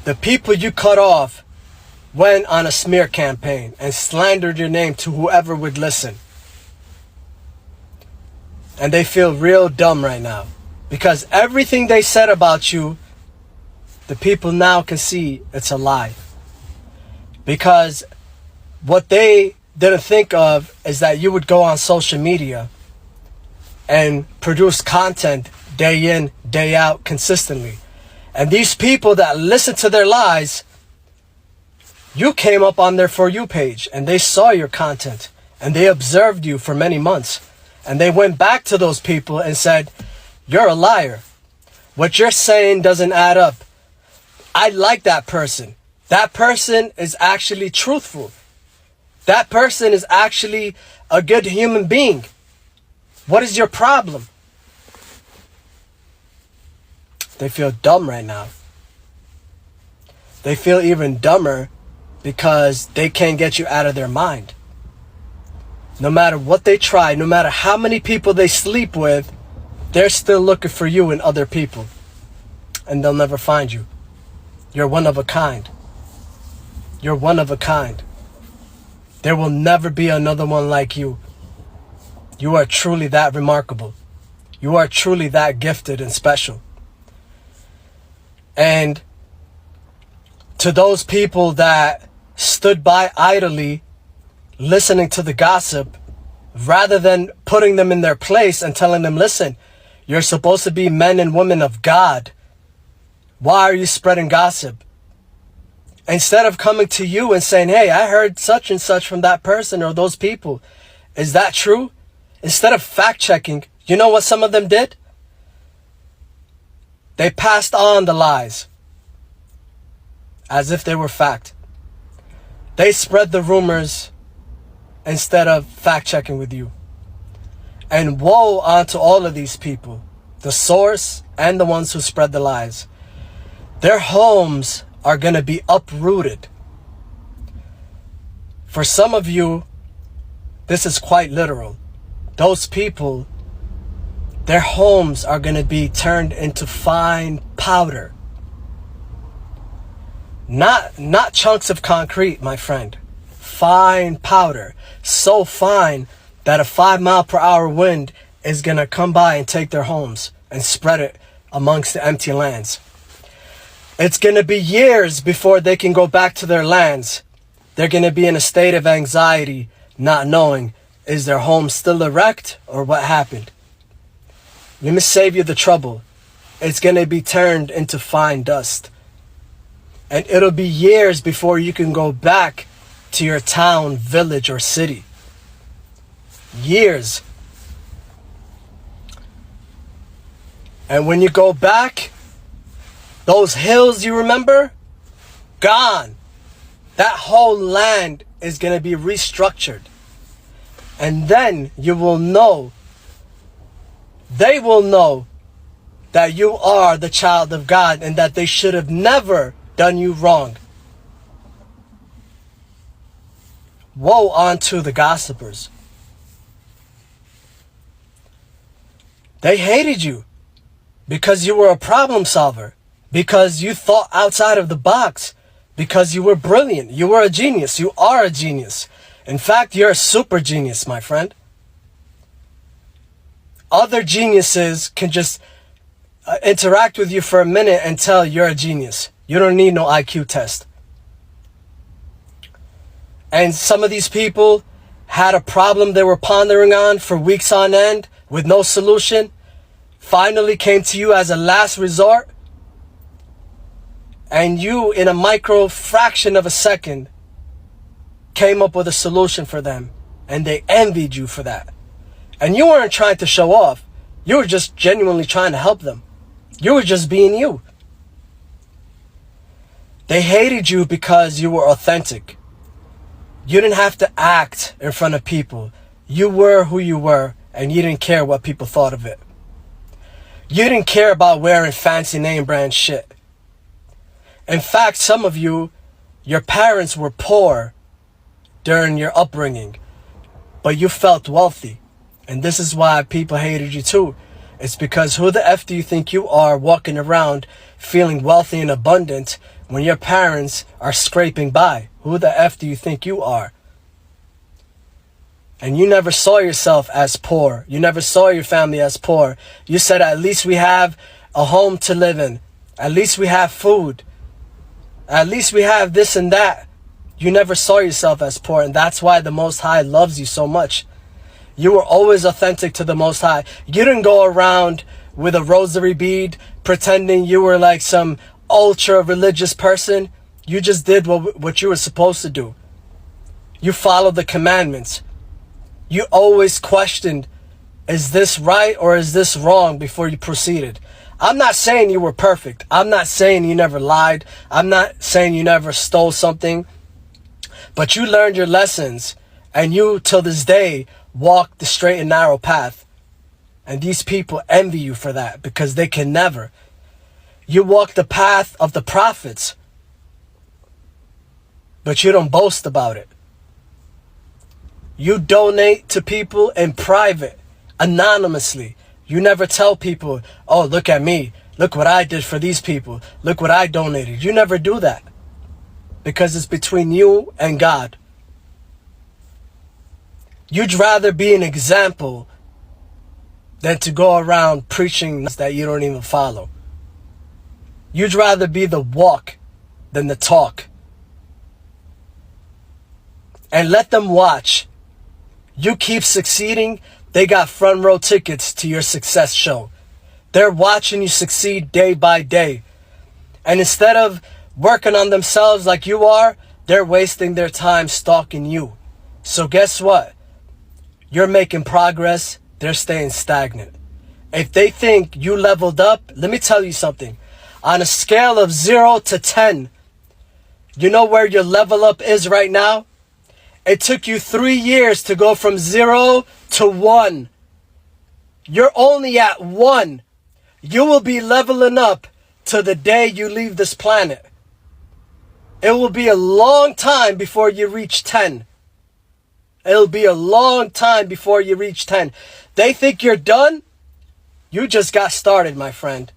The people you cut off went on a smear campaign and slandered your name to whoever would listen. And they feel real dumb right now. Because everything they said about you, the people now can see it's a lie. Because what they didn't think of is that you would go on social media and produce content day in, day out consistently. And these people that listen to their lies, you came up on their For You page and they saw your content and they observed you for many months. And they went back to those people and said, you're a liar. What you're saying doesn't add up. I like that person. That person is actually truthful. That person is actually a good human being. What is your problem? They feel dumb right now. They feel even dumber because they can't get you out of their mind. No matter what they try, no matter how many people they sleep with, they're still looking for you in other people. And they'll never find you. You're one of a kind. You're one of a kind. There will never be another one like you. You are truly that remarkable. You are truly that gifted and special. And to those people that stood by idly, listening to the gossip, rather than putting them in their place and telling them, listen, you're supposed to be men and women of God. Why are you spreading gossip? Instead of coming to you and saying, hey, I heard such and such from that person or those people. Is that true? Instead of fact checking, you know what some of them did? They passed on the lies as if they were fact. They spread the rumors instead of fact checking with you. And woe unto all of these people, the source and the ones who spread the lies. Their homes are going to be uprooted. For some of you, this is quite literal. Those people, their homes are going to be turned into fine powder. Not chunks of concrete, my friend. Fine powder. So fine that a 5-mile-per-hour wind is going to come by and take their homes and spread it amongst the empty lands. It's going to be years before they can go back to their lands. They're going to be in a state of anxiety, not knowing, is their home still erect or what happened? Let me save you the trouble. It's going to be turned into fine dust. And it'll be years before you can go back to your town, village, or city. Years. And when you go back, those hills you remember, gone. That whole land is going to be restructured. And then you will know, they will know that you are the child of God and that they should have never done you wrong. Woe unto the gossipers. They hated you because you were a problem solver, because you thought outside of the box, because you were brilliant. You were a genius. You are a genius. In fact, you're a super genius, my friend. Other geniuses can just interact with you for a minute and tell you're a genius. You don't need no IQ test. And some of these people had a problem they were pondering on for weeks on end with no solution. Finally came to you as a last resort. And you, in a micro fraction of a second, came up with a solution for them. And they envied you for that. And you weren't trying to show off. You were just genuinely trying to help them. You were just being you. They hated you because you were authentic. You didn't have to act in front of people. You were who you were, and you didn't care what people thought of it. You didn't care about wearing fancy name brand shit. In fact, some of you, your parents were poor during your upbringing, but you felt wealthy. And this is why people hated you too. It's because who the F do you think you are walking around feeling wealthy and abundant when your parents are scraping by? Who the F do you think you are? And you never saw yourself as poor. You never saw your family as poor. You said, at least we have a home to live in. At least we have food. At least we have this and that. You never saw yourself as poor, and that's why the Most High loves you so much. You were always authentic to the Most High. You didn't go around with a rosary bead pretending you were like some ultra religious person. You just did what you were supposed to do. You followed the commandments. You always questioned, is this right or is this wrong, before you proceeded. I'm not saying you were perfect. I'm not saying you never lied. I'm not saying you never stole something. But you learned your lessons, and you, till this day, walk the straight and narrow path. And these people envy you for that, because they can never. You walk the path of the prophets, but you don't boast about it. You donate to people in private, anonymously. You never tell people, oh, look at me. Look what I did for these people. Look what I donated. You never do that, because it's between you and God. You'd rather be an example than to go around preaching that you don't even follow. You'd rather be the walk than the talk. And let them watch. You keep succeeding, they got front row tickets to your success show. They're watching you succeed day by day. And instead of working on themselves like you are, they're wasting their time stalking you. So guess what? You're making progress, they're staying stagnant. If they think you leveled up, let me tell you something. On a scale of 0 to 10, you know where your level up is right now? It took you 3 years to go from 0 to 1. You're only at 1. You will be leveling up to the day you leave this planet. It will be a long time before you reach 10. It'll be a long time before you reach 10. They think you're done. You just got started, my friend.